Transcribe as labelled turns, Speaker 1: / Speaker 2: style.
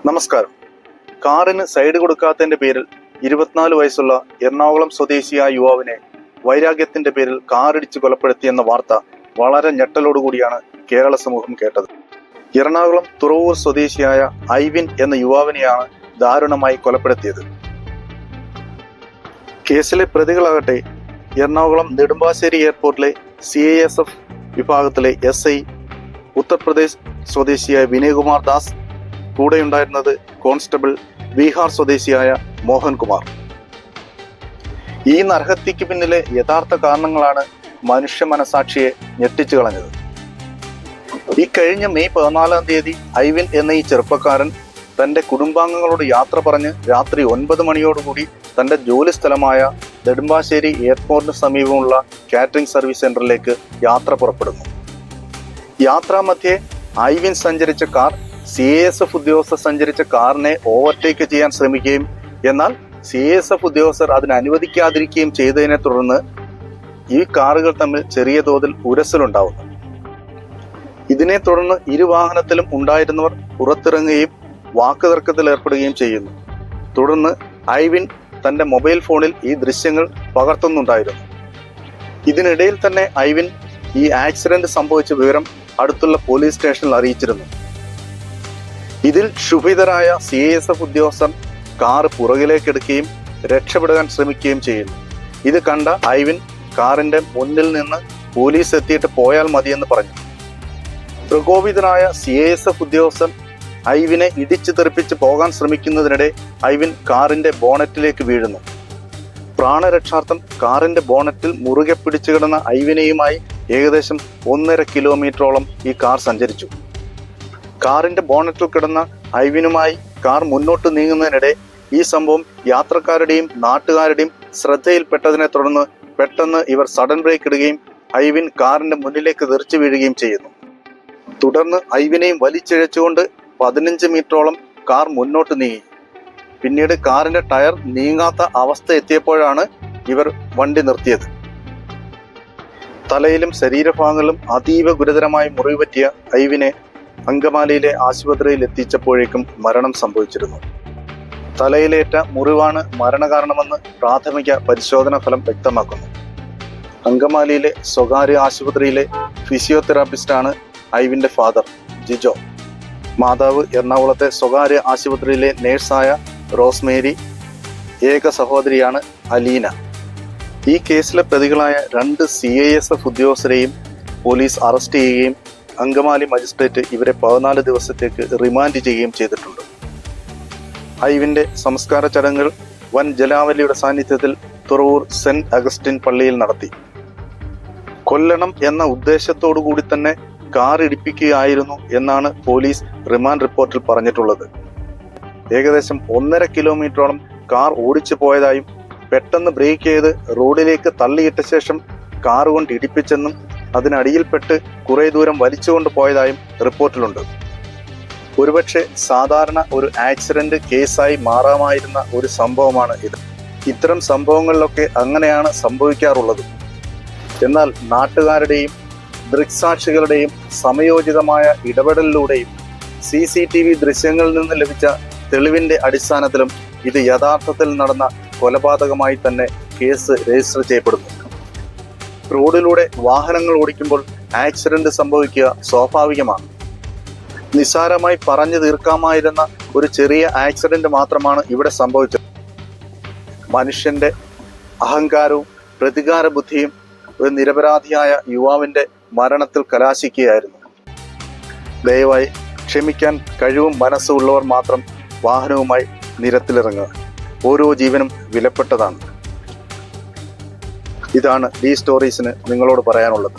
Speaker 1: നമസ്കാരം. കാറിന് സൈഡ് കൊടുക്കാത്തതിന്റെ പേരിൽ 24 വയസ്സുള്ള എറണാകുളം സ്വദേശിയായ യുവാവിനെ വൈരാഗ്യത്തിന്റെ പേരിൽ കാറിടിച്ച് കൊലപ്പെടുത്തിയെന്ന വാർത്ത വളരെ ഞെട്ടലോടുകൂടിയാണ് കേരള സമൂഹം കേട്ടത്. എറണാകുളം തുറവൂർ സ്വദേശിയായ ഐവിൻ എന്ന യുവാവിനെയാണ് ദാരുണമായി കൊലപ്പെടുത്തിയത്. കേസിലെ പ്രതികളാകട്ടെ എറണാകുളം നെടുമ്പാശ്ശേരി എയർപോർട്ടിലെ CISF വിഭാഗത്തിലെ SI, ഉത്തർപ്രദേശ് സ്വദേശിയായ വിനയകുമാർ ദാസ്, കൂടെയുണ്ടായിരുന്നത് കോൺസ്റ്റബിൾ ബീഹാർ സ്വദേശിയായ മോഹൻകുമാർ. ഈ നരഹത്യക്ക് പിന്നിലെ യഥാർത്ഥ കാരണങ്ങളാണ് മനുഷ്യ മനസാക്ഷിയെ ഞെട്ടിച്ചു കളഞ്ഞത്. ഈ കഴിഞ്ഞ മെയ് 14-ാം തീയതി ഐവിൻ എന്ന ഈ ചെറുപ്പക്കാരൻ തന്റെ കുടുംബാംഗങ്ങളോട് യാത്ര പറഞ്ഞ് രാത്രി 9 മണിയോടുകൂടി തന്റെ ജോലി സ്ഥലമായ നെടുമ്പാശ്ശേരി എയർപോർട്ടിന് സമീപമുള്ള കാറ്ററിംഗ് സർവീസ് സെന്ററിലേക്ക് യാത്ര പുറപ്പെടുന്നു. യാത്രാമധ്യേ ഐവിൻ സഞ്ചരിച്ച കാർ CISF ഉദ്യോഗസ്ഥർ സഞ്ചരിച്ച കാറിനെ ഓവർടേക്ക് ചെയ്യാൻ ശ്രമിക്കുകയും എന്നാൽ CISF ഉദ്യോഗസ്ഥർ അതിന് അനുവദിക്കാതിരിക്കുകയും ചെയ്തതിനെ തുടർന്ന് ഈ കാറുകൾ തമ്മിൽ ചെറിയ തോതിൽ ഉരസലുണ്ടാവുന്നു. ഇതിനെ തുടർന്ന് ഇരു വാഹനത്തിലും ഉണ്ടായിരുന്നവർ പുറത്തിറങ്ങുകയും വാക്കുതർക്കത്തിൽ ഏർപ്പെടുകയും ചെയ്യുന്നു. തുടർന്ന് ഐവിൻ തന്റെ മൊബൈൽ ഫോണിൽ ഈ ദൃശ്യങ്ങൾ പകർത്തുന്നുണ്ടായിരുന്നു. ഇതിനിടയിൽ തന്നെ ഐവിൻ ഈ ആക്സിഡന്റ് സംഭവിച്ച വിവരം അടുത്തുള്ള പോലീസ് സ്റ്റേഷനിൽ അറിയിച്ചിരുന്നു. ഇതിൽ ക്ഷുഭിതരായ CISF ഉദ്യോഗസ്ഥർ കാർ പുറകിലേക്ക് എടുക്കുകയും രക്ഷപ്പെടാൻ ശ്രമിക്കുകയും ചെയ്യുന്നു. ഇത് കണ്ട ഐവിൻ കാറിന്റെ മുന്നിൽ നിന്ന് പോലീസ് എത്തിയിട്ട് പോയാൽ മതിയെന്ന് പറഞ്ഞു. പ്രകോപിതനായ CISF ഉദ്യോഗസ്ഥൻ ഐവിനെ ഇടിച്ചു തെറിപ്പിച്ച് പോകാൻ ശ്രമിക്കുന്നതിനിടെ ഐവിൻ കാറിന്റെ ബോണറ്റിലേക്ക് വീഴുന്നു. പ്രാണരക്ഷാർത്ഥം കാറിന്റെ ബോണറ്റിൽ മുറുകെ പിടിച്ചു കിടന്ന ഐവിനെയുമായി ഏകദേശം 1.5 കിലോമീറ്ററോളം ഈ കാർ സഞ്ചരിച്ചു. കാറിന്റെ ബോണറ്റിൽ കിടന്ന ഐവിനുമായി കാർ മുന്നോട്ട് നീങ്ങുന്നതിനിടെ ഈ സംഭവം യാത്രക്കാരുടെയും നാട്ടുകാരുടെയും ശ്രദ്ധയിൽപ്പെട്ടതിനെ തുടർന്ന് പെട്ടെന്ന് ഇവർ സഡൻ ബ്രേക്ക് ഇടുകയും ഐവിൻ കാറിന്റെ മുന്നിലേക്ക് തെറിച്ചു വീഴുകയും ചെയ്യുന്നു. തുടർന്ന് ഐവിനെയും വലിച്ചിഴച്ചുകൊണ്ട് 15 മീറ്ററോളം കാർ മുന്നോട്ട് നീങ്ങി. പിന്നീട് കാറിന്റെ ടയർ നീങ്ങാത്ത അവസ്ഥ എത്തിയപ്പോഴാണ് ഇവർ വണ്ടി നിർത്തിയത്. തലയിലും ശരീരഭാഗങ്ങളിലും അതീവ ഗുരുതരമായി മുറിവ് പറ്റിയ ഐവിനെ അങ്കമാലിയിലെ ആശുപത്രിയിൽ എത്തിച്ചപ്പോഴേക്കും മരണം സംഭവിച്ചിരുന്നു. തലയിലേറ്റ മുറിവാണ് മരണകാരണമെന്ന് പ്രാഥമിക പരിശോധനാ ഫലം വ്യക്തമാക്കുന്നു. അങ്കമാലിയിലെ സ്വകാര്യ ആശുപത്രിയിലെ ഫിസിയോതെറാപ്പിസ്റ്റാണ് ഐവിന്റെ ഫാദർ ജിജോ. മാതാവ് എറണാകുളത്തെ സ്വകാര്യ ആശുപത്രിയിലെ നേഴ്സായ റോസ്മേരി. ഏക സഹോദരിയാണ് അലീന. ഈ കേസിലെ പ്രതികളായ 2 CISF ഉദ്യോഗസ്ഥരെയും പോലീസ് അറസ്റ്റ് ചെയ്യുകയും അങ്കമാലി മജിസ്ട്രേറ്റ് ഇവരെ 14 ദിവസത്തേക്ക് റിമാൻഡ് ചെയ്യുകയും ചെയ്തിട്ടുണ്ട്. ഐവിന്റെ സംസ്കാര ചടങ്ങുകൾ വൻ ജനാവലിയുടെ സാന്നിധ്യത്തിൽ തുറവൂർ സെന്റ് അഗസ്റ്റിൻ പള്ളിയിൽ നടത്തി. കൊല്ലണം എന്ന ഉദ്ദേശത്തോടു കൂടി തന്നെ കാർ ഇടിപ്പിക്കുകയായിരുന്നു എന്നാണ് പോലീസ് റിമാൻഡ് റിപ്പോർട്ടിൽ പറഞ്ഞിട്ടുള്ളത്. ഏകദേശം 1.5 കിലോമീറ്ററോളം കാർ ഓടിച്ചു പോയതായും പെട്ടെന്ന് ബ്രേക്ക് ചെയ്ത് റോഡിലേക്ക് തള്ളിയിട്ട ശേഷം കാർ കൊണ്ട് ഇടിപ്പിച്ചെന്നും അതിനടിയിൽപ്പെട്ട് കുറെ ദൂരം വലിച്ചുകൊണ്ട് പോയതായും റിപ്പോർട്ടിലുണ്ട്. ഒരുപക്ഷെ സാധാരണ ഒരു ആക്സിഡന്റ് കേസായി മാറാമായിരുന്ന ഒരു സംഭവമാണ് ഇത്. ഇത്തരം സംഭവങ്ങളിലൊക്കെ അങ്ങനെയാണ് സംഭവിക്കാറുള്ളത്. എന്നാൽ നാട്ടുകാരുടെയും ദൃക്സാക്ഷികളുടെയും സമയോചിതമായ ഇടപെടലിലൂടെയും CCTV ദൃശ്യങ്ങളിൽ നിന്ന് ലഭിച്ച തെളിവിന്റെ അടിസ്ഥാനത്തിലും ഇത് യഥാർത്ഥത്തിൽ നടന്ന കൊലപാതകമായി തന്നെ കേസ് രജിസ്റ്റർ ചെയ്യപ്പെടുന്നു. റോഡിലൂടെ വാഹനങ്ങൾ ഓടിക്കുമ്പോൾ ആക്സിഡന്റ് സംഭവിക്കുക സ്വാഭാവികമാണ്. നിസ്സാരമായി പറഞ്ഞു തീർക്കാമായിരുന്ന ഒരു ചെറിയ ആക്സിഡന്റ് മാത്രമാണ് ഇവിടെ സംഭവിച്ചത്. മനുഷ്യന്റെ അഹങ്കാരവും പ്രതികാര ബുദ്ധിയും ഒരു നിരപരാധിയായ യുവാവിന്റെ മരണത്തിൽ കലാശിക്കുകയായിരുന്നു. ദയവായി ക്ഷമിക്കാൻ കഴിവും മനസ്സും ഉള്ളവർ മാത്രം വാഹനവുമായി നിരത്തിലിറങ്ങുക. ഓരോ ജീവനും വിലപ്പെട്ടതാണ്. ഇതാണ് ഈ സ്റ്റോറീസിന് നിങ്ങളോട് പറയാനുള്ളത്.